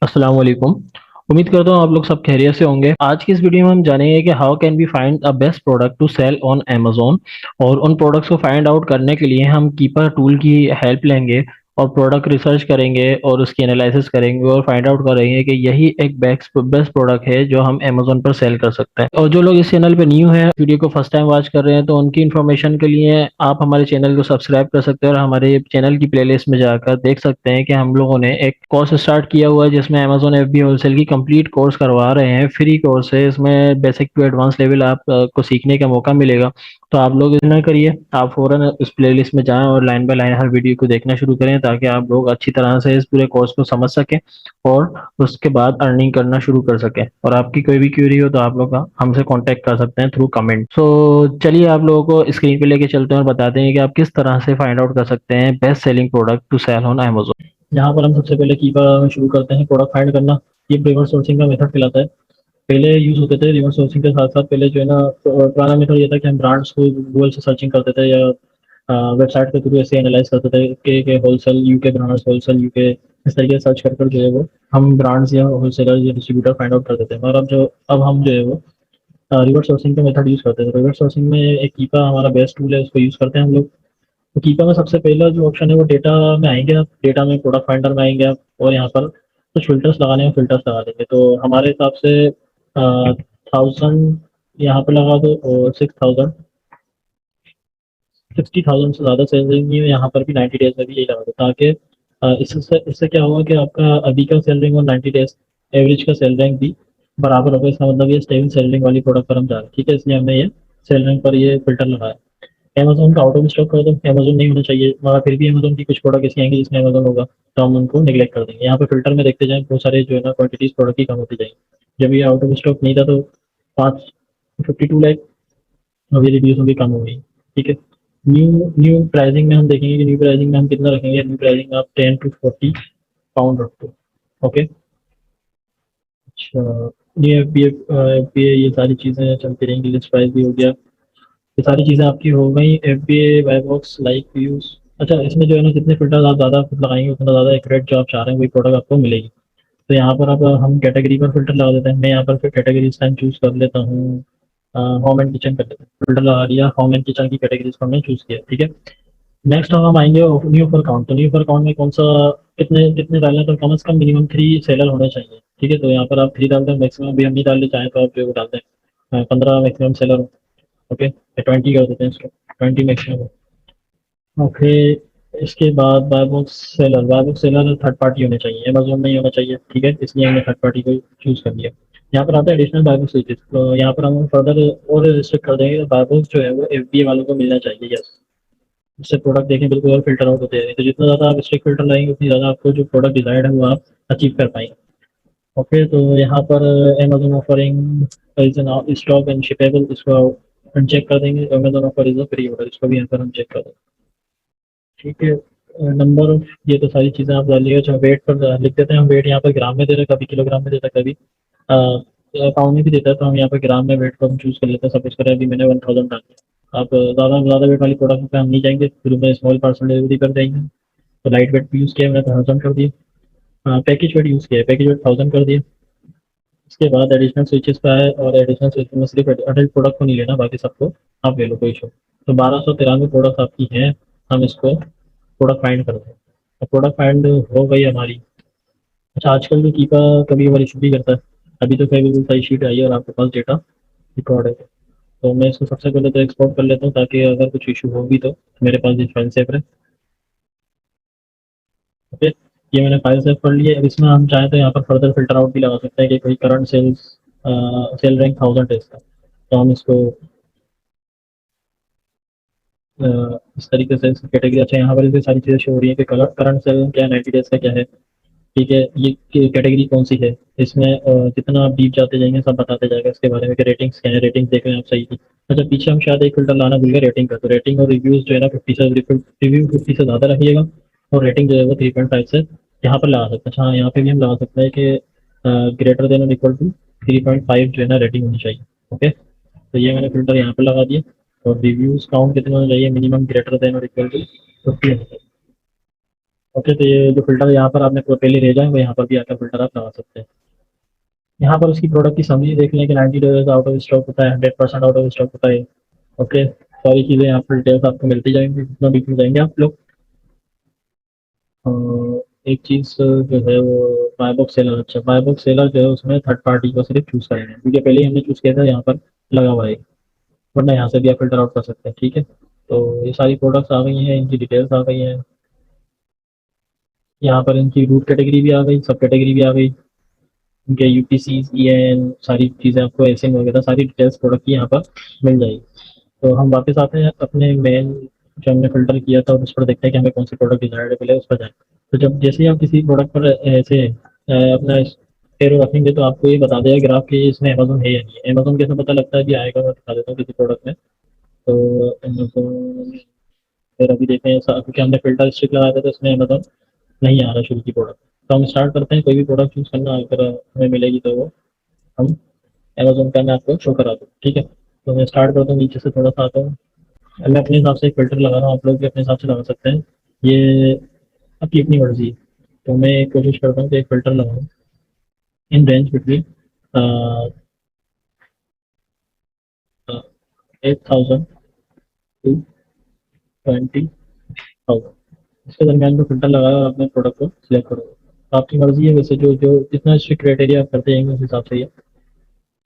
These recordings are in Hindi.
अस्सलाम वालेकुम। उम्मीद करता हूँ आप लोग सब खैरियत से होंगे। आज की इस वीडियो में हम जानेंगे कि how can we find a best product to sell on Amazon. और उन प्रोडक्ट्स को फाइंड आउट करने के लिए हम कीपर टूल की हेल्प लेंगे और प्रोडक्ट रिसर्च करेंगे और उसकी एनालिसिस करेंगे और फाइंड आउट करेंगे कि यही एक बेस्ट बेस्ट प्रोडक्ट है जो हम अमेज़न पर सेल कर सकते हैं। और जो लोग इस चैनल पे न्यू है, वीडियो को फर्स्ट टाइम वॉच कर रहे हैं, तो उनकी इन्फॉर्मेशन के लिए आप हमारे चैनल को सब्सक्राइब कर सकते हैं और हमारे चैनल की प्लेलिस्ट में जाकर देख सकते हैं कि हम लोगों ने एक कोर्स स्टार्ट किया हुआ है जिसमें अमेजोन एफबी होलसेल की कंप्लीट कोर्स करवा रहे हैं। फ्री कोर्स है, इसमें बेसिक टू एडवांस लेवल आप को सीखने का मौका मिलेगा। तो आप लोग इतना करिए, आप फौरन इस प्लेलिस्ट में जाएं और line by line her video को देखना शुरू करें ताकि आप लोग अच्छी तरह से इस पूरे कोर्स को समझ सकें और उसके बाद अर्निंग करना शुरू कर सकें। और आपकी कोई भी क्वेरी हो तो आप लोग हमसे कांटेक्ट कर सकते हैं थ्रू कमेंट। सो चलिए आप लोगों को स्क्रीन पे लेके चलते हैं और बताते हैं कि आप किस तरह से फाइंड आउट कर सकते हैं best selling product to sell on Amazon. यहाँ पर हम सबसे पहले कीपर शुरू करते हैं प्रोडक्ट फाइंड करना। ये रिवर्स सोर्सिंग का मेथड कहलाता है। पहले यूज होते थे रिवर्स सोर्सिंग के साथ साथ, पहले जो है ना पुराना मेथड ये था कि हम ब्रांड्स को गूगल से सर्चिंग करते थे या वेबसाइट के थ्रू ऐसे एनालाइज करते थे कि wholesale UK brands, wholesale UK, इस तरीके से सर्च कर कर जो है वो हम ब्रांड्स या होलसेलर या डिस्ट्रीब्यूटर फाइंड आउट करते थे। और अब हम जो है वो रिवर्स सोर्सिंग का मेथड यूज करते थे। रिवर्स सोर्सिंग में एक कीपा हमारा बेस्ट टूल है, उसको यूज करते हैं हम लोग। तो कीपा में सबसे पहला जो ऑप्शन है वो डेटा में आएंगे आप, डेटा में प्रोडक्ट फाइंडर में आएंगे आप, और यहाँ पर कुछ फिल्टर्स लगाने हैं, फिल्टर्स लगा देंगे। तो हमारे हिसाब से 1000 यहाँ पे लगा दो और 6000, 60,000 से ज़्यादा सैलरी नहीं है यहाँ पर भी, 90 डेज में भी यही लगा दो ताकि इससे इससे क्या होगा कि आपका अभी का सेल रैंक और 90 डेज एवरेज का सेल रैंक भी बराबर होगा। इसका मतलब ये स्टेबल सेल रैंक वाली प्रोडक्ट पर हम जा रहे हैं, ठीक है, इसलिए हमने ये सेल रैंक पर ये फिल्टर लगाया। अमेज़न का आउट ऑफ स्टॉक कर दो, अमेज़न नहीं होना चाहिए, मगर फिर भी अमेज़न की कुछ प्रोडक्ट ऐसी आएंगी जिसमें अमेज़न होगा तो हम उनको नेग्लेक्ट कर देंगे। यहाँ पे फिल्टर में देखते जाएं, बहुत सारे जो है ना क्वांटिटीज प्रोडक्ट की कम होती जाएंगी। जब ये आउट ऑफ स्टॉक नहीं था तो 552 लाख, अभी रिड्यूस होगी, कम हो गई, ठीक है। न्यू न्यू प्राइसिंग में हम देखेंगे कि न्यू प्राइसिंग में हम कितना रखेंगे। न्यू प्राइसिंग आप 10 to 40 पाउंड रख दो, ओके। अच्छा, ये एफ बी ए ये सारी चीज़ें चलती रहेंगी, लिस्ट प्राइस भी हो गया, ये सारी चीज़ें आपकी हो गई। एफ बी ए, वेबऑक्स, लाइक व्यूज। अच्छा, इसमें जो है ना जितने फिल्टर आप ज़्यादा लगाएंगे उतना ज़्यादा एक्यूरेट जो आप चाह रहे हैं वही प्रोडक्ट आपको मिलेगी। तो यहाँ पर अब हम कैटेगरी पर फिल्टर लगा देते हैं। मैं यहाँ पर फिर कैटेगरी इस टाइम चूज कर लेता हूँ, होम एंड किचन कर लेते हैं। फिल्टर लगा दिया, होम एंड किचन की कैटेगरीज को हमने चूज किया, ठीक है। नेक्स्ट हम आएंगे न्यू ऑफर काउंट। तो न्यू ऑफर काउंट में कौन सा, कितने कितने डालना है, तो कम से कम मिनिमम 3 सेलर होने चाहिए, ठीक है। तो यहाँ पर आप 3 डालते हैं, मैक्सिमम भी हम नहीं डालने चाहें तो आप जो डालते हैं 15 मैक्सिमम सेलर, ओके। 20 कर देते हैं इसको, 20 मैक्सिमम, ओके। इसके बाद buy book seller third party होने चाहिए, अमेजोन नहीं होना चाहिए, ठीक है, इसलिए हमने थर्ड पार्टी को चूज कर लिया। यहाँ पर आता है एडिशनल बाय बुक स्विचेस, तो यहाँ पर हम फर्दर और रिस्ट्रिक्ट कर देंगे, बाय बुक जो है वो एफबीए वालों को मिलना चाहिए, यस। इससे प्रोडक्ट देखें बिल्कुल और फिल्टर आउट होते हैं। तो जितना ज़्यादा आप स्ट्रिक्ट फिल्टर लाएंगे उतनी ज़्यादा आपको जो प्रोडक्ट डिजायर्ड है वो आप अचीव कर पाएंगे, ओके। तो यहाँ पर Amazon offering is in stock and shippable, इसको हम चेक कर देंगे। Amazon offer is a free order, इसको भी यहाँ पर हम चेक कर देंगे, ठीक है। नंबर ऑफ, ये तो सारी चीज़ें आप डालिएगा। जो वेट पर लिख देते हैं हम, वेट यहाँ पर ग्राम में दे रहे हैं, कभी किलोग्राम में देता है, कभी पाउंड में भी देता है। तो हम यहाँ पर ग्राम में वेट को हम चूज़ कर लेते हैं। सपोज करें अभी मैंने 1000 डाल दिया। आप ज़्यादा ज़्यादा वेट वाली प्रोडक्ट पे हम नहीं जाएंगे, शुरू में स्मॉल पार्सल डिलीवरी कर देंगे। तो लाइट वेट भी यूज़ किया मैंने, तो 1000 कर दिया। पैकेज वेट यूज़ किया है, पैकेज वेट 1000 कर दिया। इसके बाद एडिशनल स्विचेस पे आए, और एडिशनल स्विच में सिर्फ अडल्ट प्रोडक्ट को नहीं लेना, बाकी सबको आप ले लो, कोई इशू। तो 1293 प्रोडक्ट आपकी हैं, हम इसको प्रोडक्ट फाइंड करते हैं। तो प्रोडक्ट फाइंड हो गई हमारी। अच्छा, आजकल जो कीपा कभी कभार इशू भी करता है। अभी तो खैर बिल्कुल सही शीट आई है और आपके पास डेटा रिकॉर्ड है। तो मैं इसको सबसे पहले तो एक्सपोर्ट कर लेता हूँ ताकि अगर कुछ इशू हो भी तो मेरे पास ये फाइल सेव रहे, ओके। ये मैंने फाइल सेव कर ली है। अब इसमें हम चाहें तो यहाँ पर फर्दर फिल्टर आउट भी लगा सकते हैं कि कोई करंट सेल रैंक 1000 है इसका, तो हम इसको इस तरीके से कैटेगरी। अच्छा, यहाँ पर ये सारी चीज़ें शो हो रही है कि करंट सेल क्या है, 90 डेज का क्या है, ठीक है। ये कैटेगरी कौन सी है, इसमें जितना आप डीप जाते जाएंगे सब बताते जाएगा इसके बारे में कि रेटिंग्स क्या है, रेटिंग देख रहे हैं आप सही की। अच्छा, पीछे हम शायद एक फिल्टर लाना भूल गए रेटिंग का। तो रेटिंग और रिव्यूज जो है ना 50 से, रिव्यू 50 से ज़्यादा रखिएगा, और रेटिंग जो है वो 3.5 से यहाँ पर लगा सकते हैं। अच्छा हाँ, यहाँ पे भी हम लगा सकते हैं कि ग्रेटर देन और इक्वल टू 3.5 जो है ना रेटिंग होनी चाहिए, ओके। तो ये मैंने फिल्टर यहाँ पर लगा दिया। और रिव्यूज काउंट कितना होना चाहिए, मिनिमम ग्रेटर देन और इक्वल टू 50 होना चाहिए। ओके, तो ये जो फ़िल्टर यहाँ पर आपने पहले भेजा है, वो यहाँ पर भी आकर फ़िल्टर आप लगा सकते हैं। यहाँ पर उसकी प्रोडक्ट की समरी देख लें कि 90 डेज़ आउट ऑफ स्टॉक होता है, 100% आउट ऑफ स्टॉक होता है। ओके, सारी चीज़ें यहाँ पर डिटेल्स आपको मिलती जाएँगी, जितना डीप में जाएँगे आप लोग। अ, एक चीज़ जो है वो बाय बॉक्स सेलर, अच्छा बाय बॉक्स सेलर जो है उसमें थर्ड पार्टी को सिर्फ चूज़ करेंगे, क्योंकि पहले ही हमने चूज़ किया था, यहाँ पर लगा हुआ है, वरना यहाँ से भी आप फ़िल्टर आउट कर सकते हैं, ठीक है? तो ये सारी प्रोडक्ट्स आ गई हैं, इनकी डिटेल्स आ गई हैं। यहाँ पर इनकी रूट कैटेगरी भी आ गई, सब कैटेगरी भी आ गई, इनके यूपीसी, ईएन, सारी चीज़ें आपको एसिंग वगैरह सारी डिटेल्स प्रोडक्ट की यहाँ पर मिल जाएगी। तो हम वापस आते हैं अपने मेन जो हमने फ़िल्टर किया था, उस पर देखते हैं कि हमें कौन सी प्रोडक्ट डिज़ायरेबल है, उस पर जाएँ। तो जब जैसे ही आप किसी प्रोडक्ट पर ऐसे अपना एरो रखेंगे, तो आपको ये बता देगा ग्राफ कि इसमें अमेज़न है या नहीं है। अमेज़न कैसे पता लगता है, कि आएगा, मैं दिखा देता हूँ किसी प्रोडक्ट में। तो अमेज़न फिर अभी देखें, क्योंकि हमने फ़िल्टर स्टिक लगाया था, तो इसमें अमेज़न नहीं आ रहा शुरू की प्रोडक्ट। तो हम स्टार्ट करते हैं, कोई भी प्रोडक्ट चूज़ करना, अगर हमें मिलेगी तो वो हम अमेज़न का मैं आपको शो करा दूँ, ठीक है? तो मैं स्टार्ट करता हूँ, नीचे से थोड़ा सा आता हूँ। मैं अपने हिसाब से एक फ़िल्टर लगा रहा हूँ, आप लोग भी अपने हिसाब से लगा सकते हैं। ये आपकी अपनी मर्ज़ी है। तो मैं कोशिश करता हूँ कि एक फ़िल्टर लगाऊँ इन रेंज बिटवीन 8,000 टू 20,000, इसके दरमियान में फ़िल्टर लगाया और अपने प्रोडक्ट को सिलेक्ट करो। तो आपकी मर्ज़ी है, वैसे जो जो जितना स्ट्रिक्ट क्राइटेरिया आप करते जाएंगे, उस हिसाब से ये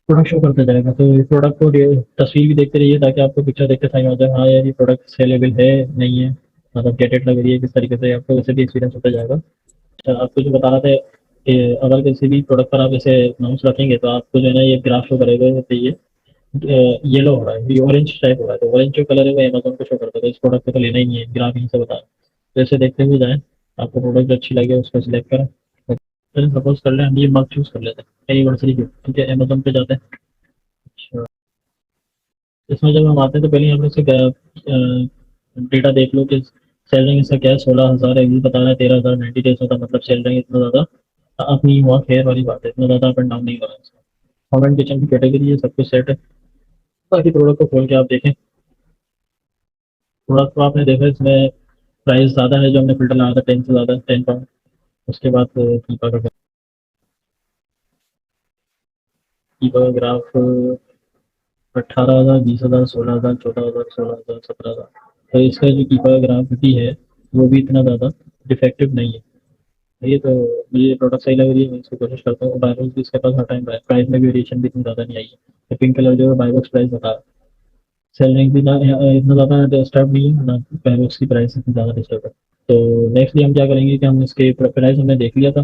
प्रोडक्ट शो करता जाएगा। तो ये प्रोडक्ट को तस्वीर भी देखते रहिए, ताकि आपको पिक्चर देखते समझ आ जाए, हाँ यार ये प्रोडक्ट सेलेबल है, नहीं है, मतलब गेटेड लग रही है, किस तरीके से आपको वैसे भी एक्सपीरियंस होता जाएगा। अच्छा, आपको जो बता रहा था कि अगर किसी भी प्रोडक्ट पर आप ऐसे माउस रखेंगे, तो आपको जो है ना ये ग्राफ शो करेगा, तो ये येलो हो रहा है, ये ऑरेंज टाइप हो रहा है, तो ऑरेंज जो कलर है वो अमेज़न को शो करता है, तो इस प्रोडक्ट को तो लेना ही नहीं है, ग्राफ यहीं से बता रहा है। तो ऐसे देखते हुए जाएँ, आपको प्रोडक्ट जो अच्छी लगे उसको सिलेक्ट करें। चलिए सपोज़ कर लें हम ये मग चूज़ कर लेते हैं, एनिवर्सरी गिफ्ट, ठीक है? अमेज़न पे जाते हैं। अच्छा, इसमें जब हम आते हैं, तो पहले हम इससे डेटा देख लो कि सेल रैंक इसका क्या है, 16,000 है, ये बता रहा है 13,000 90 डेज होता, मतलब सेल रैंक इतना ज़्यादा अप नहीं हुआ, खैर वाली बात है, इतना ज़्यादा अप एंड डाउन नहीं हो रहा है इसका। होम एंड किचन की कैटेगरी है, सब कुछ सेट है। बाकी प्रोडक्ट को खोल के आप देखें, प्रोडक्ट को आपने देखा, इसमें प्राइस ज़्यादा है, जो हमने फ़िल्टर लगाया था 10 से ज़्यादा, 10 पाउंड। उसके बाद कीपा का ग्राफ 18,000, 20,000, 16,000, 14,000, 16,000, 17,000। तो इसका जो कीपा का ग्राफ भी है, वो भी इतना ज़्यादा डिफेक्टिव नहीं है। ये तो मुझे प्रोडक्ट सही लग रही है, मैं इसकी कोशिश करता हूँ। बायबॉक्स भी इसके पास हर टाइम प्राइस में भी वेरिएशन भी इतनी ज़्यादा नहीं आई है। तो पिंक कलर जो है बायबॉक्स प्राइस बता रहा है, सेल रैंक भी ना इतना ज़्यादा डिस्टर्ब नहीं है, ना बायबॉक्स की प्राइस इतनी ज़्यादा डिस्टर्ब है। तो नेक्स्टली हम क्या करेंगे कि हम इसके प्राइस हमने देख लिया था,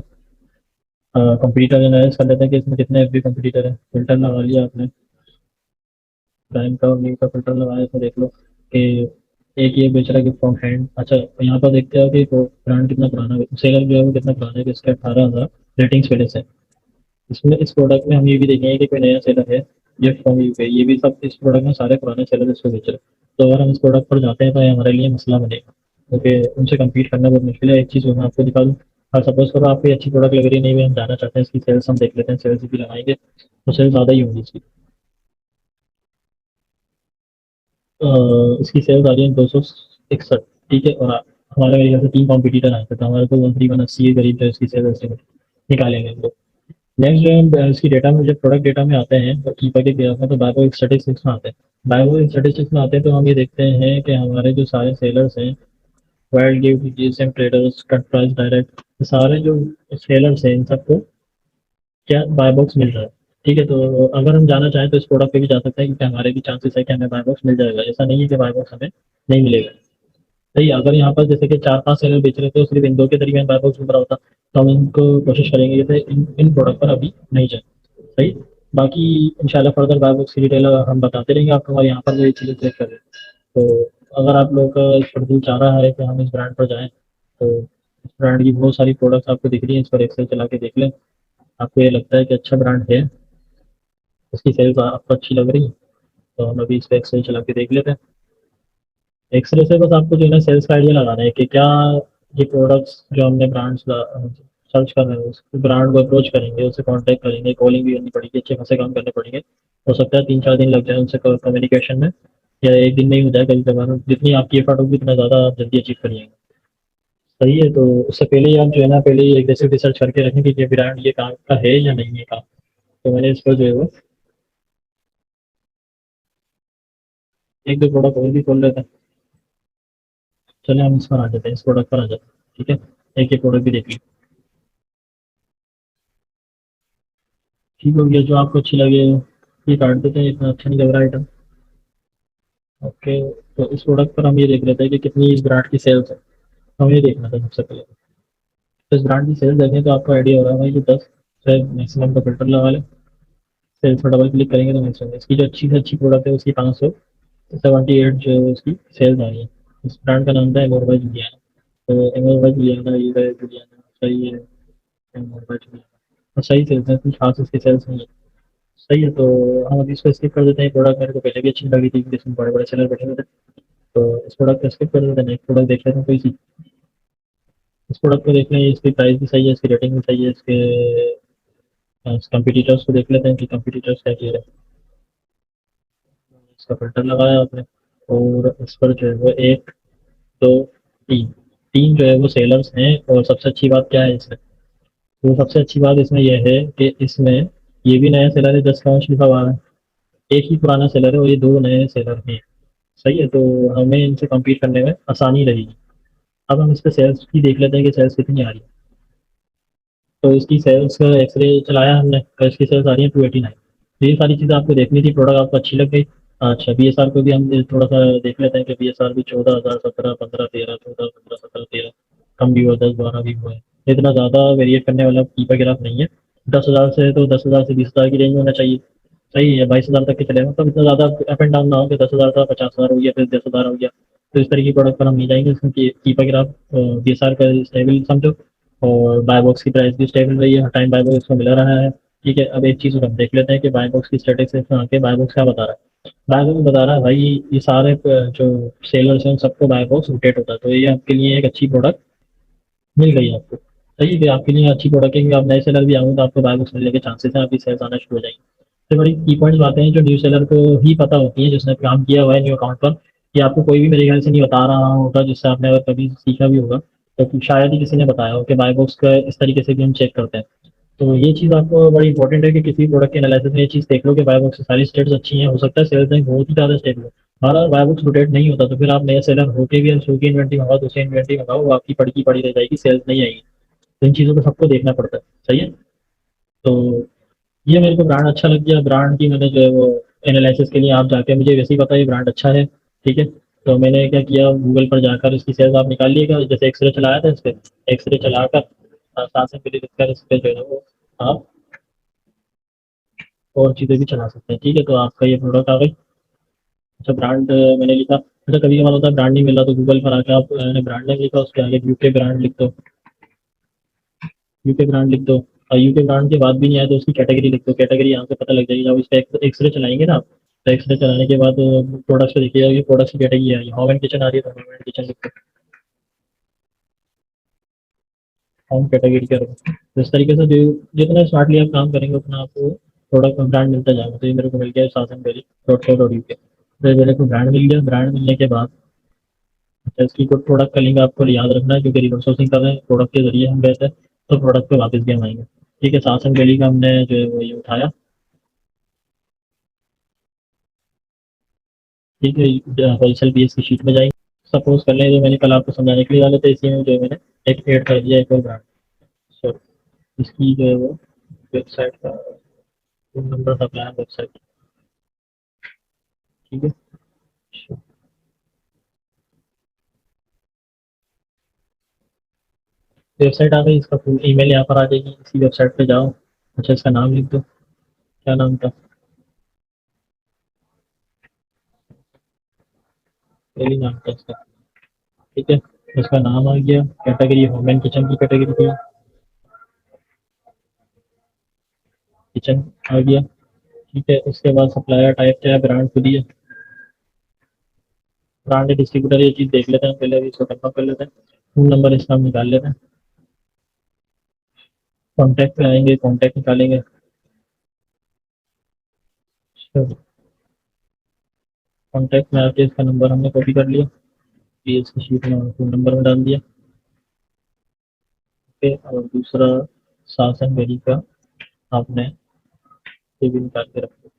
कंपटीटर एनालाइज कर लेते हैं कि इसमें कितने एफ बी कंपटीटर है। फिल्टर लगा लिया आपने, प्राइम का और न्यू का फिल्टर लगाया, तो देख लो कि एक ये बेच रहा है गिफ्ट फ्रॉम हैंड। अच्छा, यहाँ पर देखते हो कि ब्रांड कितना पुराना है, सेलर जो है वो कितना पुराना है, कि इसके 18,000 रेटिंग्स पहले से। इसमें इस प्रोडक्ट में हम ये भी देखेंगे कि कोई नया सेलर है, गिफ्ट फ्रॉम यूके, ये भी सब इस प्रोडक्ट में सारे पुराने सेलर इसको बेच रहे हैं। तो अगर हम इस प्रोडक्ट पर जाते हैं, तो ये हमारे लिए मसला बनेगा, क्योंकि उनसे कम्पीट करना बहुत मुश्किल है। एक चीज़ मैं आपको दिखा दूँ, और सपोज करो आपको ये अच्छी प्रोडक्ट लग रही है, नहीं भी हम जाना चाहते हैं, इसकी सेल्स हम देख लेते हैं, सेल्स भी लगाएंगे तो सेल्स ज़्यादा ही होगी इसकी। इसकी सेल्स आ रही है 261, ठीक है? और हमारे मेरे ख्याल से 3 कॉम्पिटिटर आए थे, तो हमारे को 13180 के करीब जो इसकी सेल्स एस्टिमेट निकालेंगे हम लोग। नेक्स्ट जो हम इसकी डेटा में, जब प्रोडक्ट डेटा में आते हैं, तो कीपर के ग्राफ में, तो बायो स्टैटिस्टिक्स में आते हैं। बायो स्टैटिस्टिक्स में आते हैं, तो हम ये देखते हैं कि हमारे जो सारे सेलर्स हैं, wild gift, GSM traders, cut price direct, ये सारे जो सेलर्स हैं, इन सबको क्या बाय बॉक्स मिल रहा है, ठीक है? तो अगर हम जाना चाहें, तो इस प्रोडक्ट पे भी जा सकते हैं, क्योंकि हमारे भी चांसेस है कि हमें बाय बॉक्स मिल जाएगा, ऐसा नहीं है कि बाय बॉक्स हमें नहीं मिलेगा। सही है, अगर यहाँ पर जैसे कि 4-5 सेलर बेच रहे थे, तो सिर्फ इन दो के दरमियान बाय बॉक्स मिल रहा होता, तो हम इनको कोशिश करेंगे जैसे इन प्रोडक्ट पर अभी नहीं जाए। सही। बाकी इंशाल्लाह फर्दर बाय बॉक्स की डिटेल हम बताते रहेंगे आपको, और यहाँ पर जो ये चीज़ें चेक कर रहे हैं। तो अगर आप लोग का इस पर दिल चाह रहा है कि हम इस ब्रांड पर जाएँ, तो इस ब्रांड की बहुत सारी प्रोडक्ट्स आपको दिख रही हैं, इस पर एक्सेल चला के देख लें। आपको ये लगता है कि अच्छा ब्रांड है, उसकी सेल्स आपको अच्छी लग रही है, तो हम अभी इस पर एक्सेल चला के देख लेते हैं। एक्सरे से बस आपको जो है ना सेल्स का आइडिया लगाना है कि क्या ये प्रोडक्ट्स जो हमने ब्रांड्स सर्च कर रहे हैं, उस ब्रांड को अप्रोच करेंगे, उससे कांटेक्ट करेंगे, कॉलिंग भी करनी पड़ेगी, अच्छे खासे काम करने पड़ेंगे। हो सकता है 3-4 दिन लग जाए उनसे कम्युनिकेशन में, या एक दिन में ही हो जाए कभी कभार। जितनी आपकी एफर्ट होगी, उतना ज़्यादा आप जल्दी अचीव करिएगा। सही है, तो उससे पहले ही आप जो है ना, पहले ही एग्रेसिव रिसर्च करके रखें कि ये ब्रांड ये काम का है या नहीं है काम। तो मैंने इस पर जो है वो एक दो प्रोडक्ट और भी खोल लेते हैं। चलिए हम इस पर आ जाते हैं, इस प्रोडक्ट पर आ जाते हैं, ठीक है। एक एक प्रोडक्ट भी देख लीजिए। ठीक हो गया, जो आपको अच्छी लगे ये काट देते हैं, इतना अच्छा नहीं लग रहा आइटम। ओके, तो इस प्रोडक्ट पर हम ये देख लेते हैं कि कितनी इस ब्रांड की सेल्स है। हमें ये देखना था सबसे पहले। तो इस ब्रांड की सेल्स देखें तो आपको आइडिया हो रहा है भाई कि 10 से मैक्सिमम का फिल्टर लगा लें। सेल्स पर डबल क्लिक करेंगे तो मैक्सिमम इसकी जो अच्छी से अच्छी प्रोडक्ट है उसकी 578 जो है उसकी सेल्स आ रही है। इस ब्रांड का नाम था एमोर बाय जुलियाना। तो एमोर बाय जुलियाना, ये है जुलियाना, सही है। एमोर बाय जुलियाना और सही सेल्स है, कुछ खास इसकी सेल्स नहीं है। सही है, तो हम अभी इसको स्किप कर देते हैं। प्रोडक्ट मेरे को पहले भी अच्छी लगी थी क्योंकि इसमें बड़े बड़े सेलर बैठे हुए थे। तो इस प्रोडक्ट को स्किप कर देते हैं, नेक्स्ट प्रोडक्ट देख लेते हैं कोई सी। इस प्रोडक्ट को देख लें, इसकी प्राइस भी सही है, इसकी रेटिंग भी सही है, इसके कंपटीटर्स को देख लेते हैं कि कंपटीटर्स क्या कह रहे हैं। इसका फिल्टर लगाया आपने और इस पर जो है वो एक, दो, तीन, तीन जो है वो सेलर्स हैं। और सबसे अच्छी बात क्या है इसमें, तो सबसे अच्छी बात इसमें यह है कि इसमें ये भी नया सेलर है, जस्ट लॉन्च लिखा हुआ है। एक ही पुराना सेलर है और ये दो नए सेलर हैं। सही है, तो हमें इनसे कम्पीट करने में आसानी रहेगी। अब हम इस पे सेल्स की देख लेते हैं कि सेल्स कितनी आ रही है। तो इसकी सेल्स का एक्सरे चलाया हमने, तो इसकी सेल्स आ रही है 289। तो ये सारी चीज़ें आपको देखनी थी, प्रोडक्ट आपको अच्छी लग गई। अच्छा, बी एस आर को भी हम थोड़ा सा देख लेते हैं कि बी एस आर भी 14,000, 17, 15, 13, 14, 15, 17, 13, कम भी हुआ, 10, 12 भी हुआ है। इतना ज़्यादा वेरिएट करने वाला की का ग्राफ नहीं है। 10,000 से, तो 10,000 से 20,000 की रेंज में होना चाहिए। सही है, 22,000 तक के चले, मतलब इतना ज़्यादा अप एंड डाउन ना हो कि 10,000 था 50,000 हो गया, फिर 10,000 हो गया। तो इस तरह की प्रोडक्ट पर हम नहीं जाएंगे, इसमें की का ग्राफ बी एस आर का स्टेबल समझो। और बाय बॉक्स की प्राइस भी स्टेबल रही है, हर टाइम बाय बॉक्स को मिला रहा है। ठीक है, अब एक चीज़ हम देख लेते हैं कि बाय बॉक्स की स्टेटिस्टिक्स में आके बाय बॉक्स क्या बता रहा है। बाय बॉक्स बता रहा है भाई, ये सारे जो सेलर्स हैं उन सबको बाय बॉक्स रोटेट होता है, तो ये आपके लिए एक अच्छी प्रोडक्ट मिल गई आपको। सही है, आपके लिए अच्छी प्रोडक्ट है कि आप नए सेलर भी आऊँगे तो आपको बाय बुक्स मिलने के चांसेस हैं, आपकी सेल्स आना शुरू हो जाएंगे। तो बड़ी की पॉइंट्स बातें हैं जो न्यू सेलर को ही पता होती हैं, जिसने काम किया हुआ है न्यू अकाउंट पर। कि आपको कोई भी मेरे ख्याल से नहीं बता रहा होगा, जिससे आपने अगर कभी सीखा भी होगा तो शायद ही किसी ने बताया हो कि बाय बॉक्स का इस तरीके से भी हम चेक करते हैं। तो ये चीज़ आपको बड़ी इंपॉर्टेंट है कि किसी प्रोडक्ट के एनालिसिस में ये चीज़ देख लो कि बाय बॉक्स की सारी स्टेट्स अच्छी हैं। हो सकता है सेल्स में बहुत ही ज़्यादा स्टेबल हो, बार बार बाय बॉक्स रोटेट नहीं होता, तो फिर आप नए सेलर होके भी सो की इन्वेंट्री मंगाओ, दूसरी इन्वेंट्री मंगाओ, वो आपकी पड़ी की पड़ी रह जाएगी, सेल्स नहीं आएगी। तो इन चीज़ों को सबको देखना पड़ता है। सही है, तो ये मेरे को ब्रांड अच्छा लग गया। ब्रांड की मैंने जो है वो एनालिसिस के लिए आप जाके, मुझे वैसे ही पता है ये ब्रांड अच्छा है। ठीक है, तो मैंने क्या किया, गूगल पर जाकर इसकी सेल्स आप निकाल लिएगा, जैसे एक्सरे चलाया था इस पर। एक्सरे चलाकर साथ में फिर लिखकर इस पर जो है वो आप और चीज़ें भी चला सकते हैं। ठीक है, तो आपका ये प्रोडक्ट आ गई। अच्छा, ब्रांड मैंने लिखा। अच्छा, कभी कभार होता है ब्रांड नहीं मिला तो गूगल पर आके आप ब्रांड नेम लिखा, उसके आगे यूके ब्रांड लिख दो। यूके ब्रांड लिख दो। और यूके ब्रांड के बाद भी नहीं आया तो उसकी कैटेगरी लिख दो। कैटेगरी यहाँ से पता लग जाएगी, जब इस पर एक्सरे चलाएंगे ना आप। तो एक्सरे चलाने के बाद प्रोडक्ट्स पे देखिएगा कि प्रोडक्ट्स की कैटेगरी आ रही है, होम एंड किचन आ रही है तो होम एंड किचन लिख दो। होम कैटेगरी करो, तो इस तरीके से जो जितना स्मार्टली आप काम करेंगे उतना आपको प्रोडक्ट ब्रांड मिलता जाएगा। तो ये मेरे को मिल गया सासन daily dot co dot UK. तो ये मेरे को ब्रांड मिल गया। ब्रांड मिलने के बाद अच्छा, इसकी कोई प्रोडक्ट का लिंक आपको याद रखना है क्योंकि रिवर्स सोर्सिंग कर रहे हैं, प्रोडक्ट के जरिए हम गए थे, तो प्रोडक्ट पे वापस भी हम आएंगे। ठीक है, सासन डेली का हमने जो है वो ये उठाया। ठीक है, होलसेल बीएस की शीट में जाएंगे। सपोज कर लें जो मैंने कल आपको समझाने के लिए डाले थे, इसी में जो है मैंने एक ऐड कर दिया एक और ब्रांड। सो इसकी जो है वो वेबसाइट का फोन नंबर था, क्या है वेबसाइट। ठीक है, वेबसाइट आ गई, इसका फुल ईमेल यहाँ पर आ जाएगी, इसी वेबसाइट पे जाओ। अच्छा, इसका नाम लिख दो, क्या नाम था, यही नाम था इसका। ठीक है, इसका नाम आ गया। कैटेगरी होम एंड किचन की कैटेगरी थी, किचन आ गया। ठीक है, उसके बाद सप्लायर टाइप क्या है, ब्रांड खुद ही है। ब्रांड डिस्ट्रीब्यूटर, ये चीज़ देख लेते हैं पहले, अभी इसको कंफर्म कर लेते हैं। फोन नंबर इसका हम निकाल लेते हैं। कॉन्टैक्ट पे आएंगे, कॉन्टैक्ट निकालेंगे। कॉन्टैक्ट में आके इसका नंबर हमने कॉपी कर लिया, ये इसकी शीट में फोन नंबर में डाल दिया। पे, और दूसरा सासन वेली का आपने ये भी निकाल के रख दो।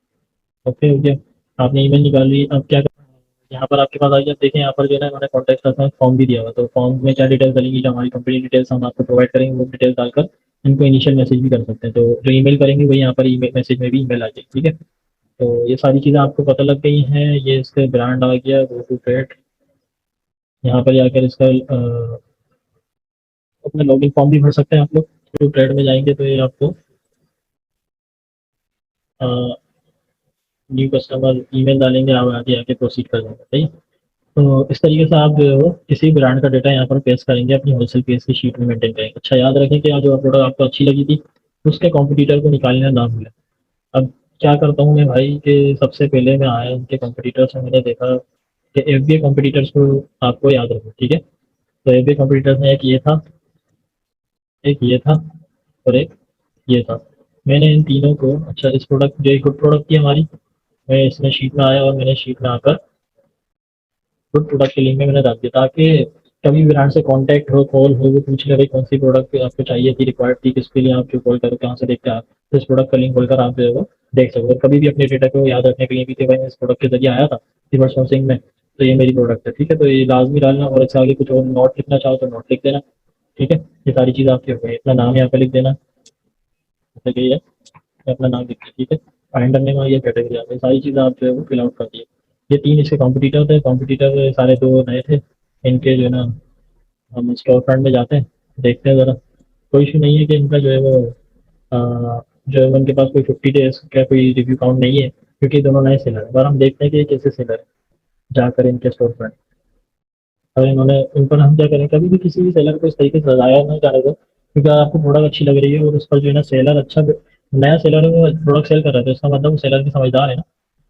ओके हो गया, आपने ईमेल निकाल ली। अब क्या करना है, यहाँ पर आपके पास आ गया। देखें यहाँ पर जो है ना मैंने कॉन्टैक्ट का फॉर्म भी दिया हुआ, तो फॉर्म में क्या डिटेल्स डालेंगी, जो हमारी कंपनी डिटेल्स हम आपको प्रोवाइड करेंगे वो डिटेल्स डालकर इनको इनिशियल मैसेज भी कर सकते हैं। तो जो ईमेल करेंगे वही यहाँ पर ईमेल मैसेज में भी ईमेल आ जाएगी। ठीक है, तो ये सारी चीज़ें आपको पता लग गई हैं। ये इसका ब्रांड आ गया गो टू ट्रेड। यहाँ पर जाकर इसका अपना लॉगिन फॉर्म भी भर सकते हैं आप लोग। टू ट्रेड में जाएंगे तो ये आपको न्यू कस्टमर ईमेल डालेंगे, आप आगे आके प्रोसीड कर देंगे। सही। तो इस तरीके से आप जो है वो किसी ब्रांड का डेटा यहाँ पर पेस्ट करेंगे, अपनी होलसेल पेज की शीट में मेंटेन करेंगे। अच्छा याद रखें कि आज जो प्रोडक्ट आपको अच्छी लगी थी उसके कॉम्पिटिटर को निकालना ना भूलें। अब क्या करता हूँ मैं भाई कि सबसे पहले मैं आया उनके कॉम्पिटिटर्स में, मैंने देखा कि एफबीए कॉम्पिटिटर्स को आपको याद रखो। ठीक है, तो एफबीए कॉम्पिटिटर्स में एक ये था, एक ये था, और एक ये था। मैंने इन तीनों को, अच्छा इस प्रोडक्ट जो एक गुड प्रोडक्ट थी हमारी, मैं इसमें शीट में आया और मैंने शीट में आकर गुड प्रोडक्ट के लिंक में मैंने डाल दिया, ताकि कभी ब्रांड से कांटेक्ट हो, कॉल हो, वो पूछ ले भाई कौन सी प्रोडक्ट आपको चाहिए थी, रिक्वायर्ड थी, किसके लिए आप जो कॉल करो, कहाँ से देखते हैं आप, तो इस प्रोडक्ट का लिंक खोलकर आप जो है वो देख सकते हो। कभी भी अपने डेटा को याद रखने के लिए भी कि भाई मैं इस प्रोडक्ट के जरिए आया था रिवर्स सोर्सिंग में, तो ये मेरी प्रोडक्ट है। ठीक है, तो ये लाजमी डालना, और इससे आगे कुछ और नोट लिखना चाहो तो नोट लिख देना। ठीक है, ये सारी चीज़ आपकी हो गई। अपना नाम यहाँ पे लिख देना, जैसे कि ये अपना नाम लिख दिया। ठीक है, फाइंडर नेम और ये कैटेगरी आ गई, सारी चीज़ें आप जो है वो फिल आउट कर दिए। ये तीन इसके कॉम्पिटिटर थे, कॉम्पिटिटर सारे दो नए थे। इनके जो है ना हम स्टोर फ्रंट में जाते हैं, देखते हैं ज़रा। कोई इशू नहीं है कि इनका जो है वो जो है वो उनके पास कोई 50 डेज का कोई रिव्यू काउंट नहीं है, क्योंकि दोनों नए सेलर हैं। पर हम देखते हैं कि ये कैसे सेलर है, जाकर इनके स्टोर फ्रंट। अगर इन्होंने इन पर हम क्या करें, कभी भी किसी भी सेलर को इस तरीके से सजाया ना जाने दो, क्योंकि आपको प्रोडक्ट अच्छी लग रही है और उस पर जो है ना सेलर अच्छा, नया सेलर है वो प्रोडक्ट सेल कर रहा है, तो इसका मतलब वो सेलर भी समझदार है ना,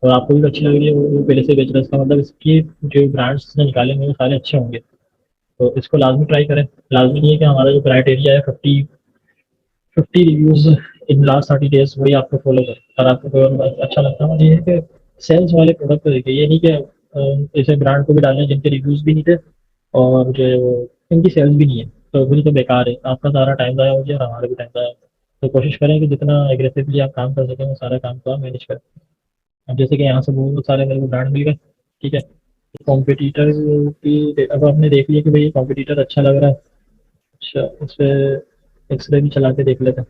और आपको भी अच्छी लग रही है, वो पहले से बेच रहा है, इसका मतलब इसकी जो ब्रांड्स ने निकाले होंगे वो सारे अच्छे होंगे। तो इसको लाजमी ट्राई करें। लाजमी नहीं है कि हमारा जो क्राइटेरिया है 50 रिव्यूज इन लास्ट 30 डेज वही आपको फॉलो करें। अगर आपको कोई और अच्छा लगता है, ये है कि सेल्स वाले प्रोडक्ट को देखिए, ये नहीं कि ऐसे ब्रांड को भी डालें जिनके रिव्यूज भी नहीं थे और जो है वो इनकी सेल्स भी नहीं है, तो फिर तो बेकार है, आपका सारा टाइम ज़ाया हो गया और हमारा भी टाइम ज़ाया हो गया। तो कोशिश करें कि जितना एग्रेसिवली आप काम कर सकें वो सारा काम को आप मैनेज करें। अब जैसे कि यहाँ से बहुत सारे मेरे को ब्रांड मिल गए। ठीक है, कॉम्पिटिटर की अब आपने देख लिया कि भाई ये कॉम्पिटिटर अच्छा लग रहा है। अच्छा, उस पर एक्सरे भी चला के देख लेते हैं।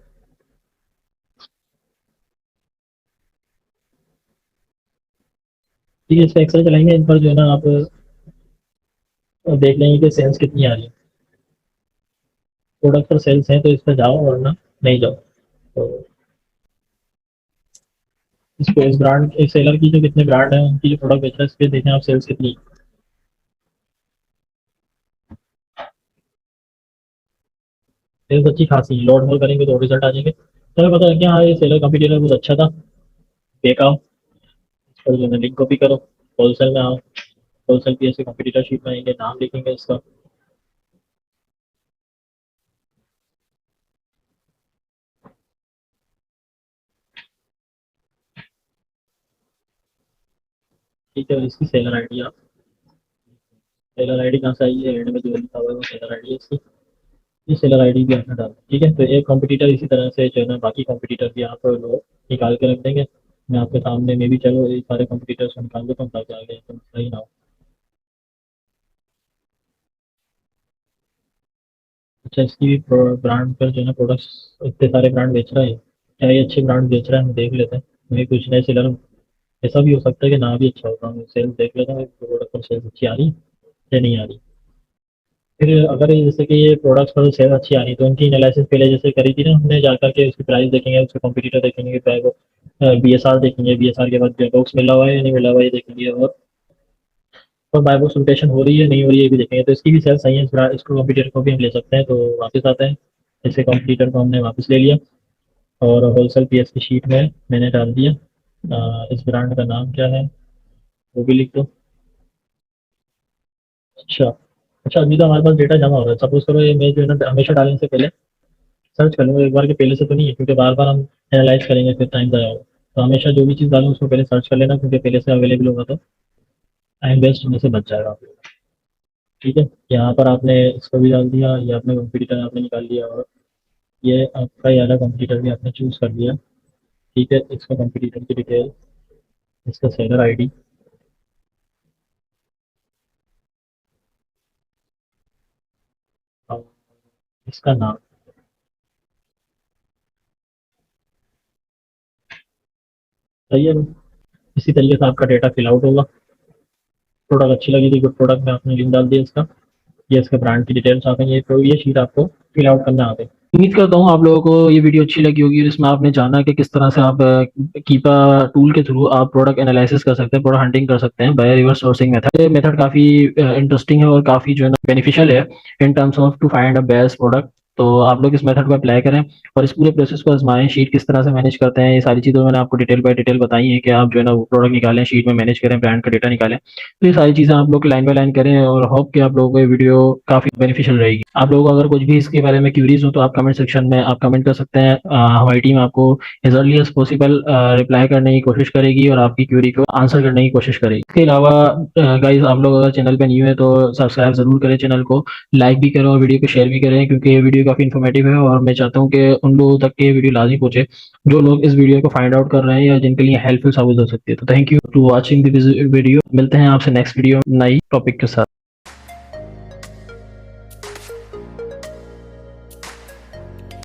ठीक है, इस पर एक्सरे चलाएंगे, इन पर जो है ना आप देख लेंगे कि सेल्स कितनी आ रही है। प्रोडक्ट पर सेल्स है तो इस पर जाओ, वरना नहीं जाओ। तो इसको इस ब्रांड इस सेलर की जो कितने ब्रांड है उनकी जो प्रोडक्ट बेच रहा है इस पर देखें आप सेल्स कितनी। सेल्स अच्छी खासी है, लोड मोल करेंगे तो रिजल्ट आ जाएंगे। तो हमें पता है कि हाँ ये सेलर कंपटीटर बहुत अच्छा था, देखा और जो है लिंक कॉपी करो, होलसेल में आओ, होलसेल की ऐसे कंपटीटर शीट में आएंगे, नाम लिखेंगे इसका। ठीक है, और इसकी सेलर आईडी आप, सेलर आईडी कहाँ से आई है, एंड में जो लिखा हुआ है वो सेलर आईडी है इसकी। ये सेलर आईडी भी आपने डाल, ठीक है। तो एक कंपटीटर इसी तरह से जो है ना बाकी कंपटीटर भी आप लोग निकाल के रख देंगे। मैं आपके सामने में भी चलो ये सारे कंपटीटर्स को निकाल देता हूँ ताकि आगे तो सही ना हो। अच्छा, इसकी भी ब्रांड पर जो है ना प्रोडक्ट्स इतने सारे ब्रांड बेच रहा है, क्या ये अच्छे ब्रांड बेच रहा है, हम देख लेते हैं। वही कुछ नए सेलर, ऐसा भी हो सकता है कि ना भी अच्छा होगा, हम सेल्स देख लेते हैं प्रोडक्ट पर सेल्स अच्छी आ रही है या नहीं आ रही। फिर अगर ये जैसे कि ये प्रोडक्ट्स पर सेल अच्छी आ रही तो उनकी एनालिसिस पहले जैसे करी थी ना हमने, जाकर के उसकी प्राइस देखेंगे, उसके कॉम्पिटिटर देखेंगे, BSR देखेंगे, BSR के बाद बॉक्स मिला हुआ है या नहीं मिला हुआ है ये देखेंगे, और बाय बॉक्स रोटेशन हो रही है नहीं हो रही है ये भी देखेंगे। तो इसकी भी सेल सही है, इसको कॉम्पिटिटर को भी हम ले सकते हैं। तो वापस आते हैं, जैसे कॉम्पिटिटर को हमने वापस ले लिया और होलसेल PS की शीट में मैंने डाल दिया। इस ब्रांड का नाम क्या है वो भी लिख दो। अच्छा, अच्छा अभी तो हमारे पास डेटा जमा हो रहा है, सपोज करो ये मैं जो है ना हमेशा डालने से पहले सर्च कर लूँगा एक बार, के पहले से तो नहीं है, क्योंकि बार बार हम एनालाइज करेंगे फिर टाइम ज़ाया होगा। तो हमेशा जो भी चीज़ डालूँ उसको पहले सर्च कर लेना, क्योंकि पहले से अवेलेबल होगा तो टाइम वेस्ट होने से बच जाएगा आप लोग। ठीक है, यहाँ पर आपने इसको भी डाल दिया, ये आपने कंप्यूटर आपने निकाल लिया, और ये आपका ये वाला कंप्यूटर भी आपने चूज़ कर लिया। ठीक है, इसका कंप्यूटर की डिटेल, इसका सेलर आईडी, और इसका नाम। सही है। इसी तरीके से आपका डेटा फिल आउट होगा। प्रोडक्ट अच्छी लगी थी, गुड प्रोडक्ट में आपने लिंक डाल दिया इसका, ये इसके ब्रांड की डिटेल्स आ गई, तो ये शीट आपको फिल आउट करना आ गई। उम्मीद करता हूँ आप लोगों को ये वीडियो अच्छी लगी होगी, और इसमें आपने जाना कि किस तरह से आप कीपा टूल के थ्रू आप प्रोडक्ट एनालिसिस कर सकते हैं, प्रोडक्ट हंटिंग कर सकते हैं बाय रिवर्स सोर्सिंग मेथड। ये मेथड काफ़ी इंटरेस्टिंग है और काफ़ी जो है ना बेनिफिशियल है in terms of to find a best product. तो आप लोग इस मेथड को अप्लाई करें और इस पूरे प्रोसेस को आजमाएं। शीट किस तरह से मैनेज करते हैं, ये सारी चीज़ें मैंने आपको डिटेल बाय डिटेल बताई हैं कि आप जो है ना वो प्रोडक्ट निकालें, शीट में मैनेज करें, ब्रांड का डेटा निकालें। तो ये सारी चीज़ें आप लोग लाइन बाय लाइन करें, और होप कि आप लोगों को ये वीडियो काफ़ी बेनिफिशियल रहेगी। आप लोगों को अगर कुछ भी इसके बारे में क्यूरीज हो तो आप कमेंट सेक्शन में आप कमेंट कर सकते हैं। हमारी टीम आपको as early as possible reply करने की कोशिश करेगी और आपकी क्यूरी को आंसर करने की कोशिश करेगी। इसके अलावा गाइज, आप लोग अगर चैनल पे न्यू है तो सब्सक्राइब जरूर करें चैनल को, लाइक भी करें और वीडियो को शेयर भी करें, क्योंकि ये वीडियो काफ़ी इन्फॉर्मेटिव है और मैं चाहता हूँ कि उन लोगों तक ये वीडियो लाजमी पहुंचे जो लोग इस वीडियो को फाइंड आउट कर रहे हैं या जिनके लिए हेल्पफुल साबित हो सकती है। तो thank you to watching this video. मिलते हैं आपसे नेक्स्ट वीडियो नई टॉपिक के साथ।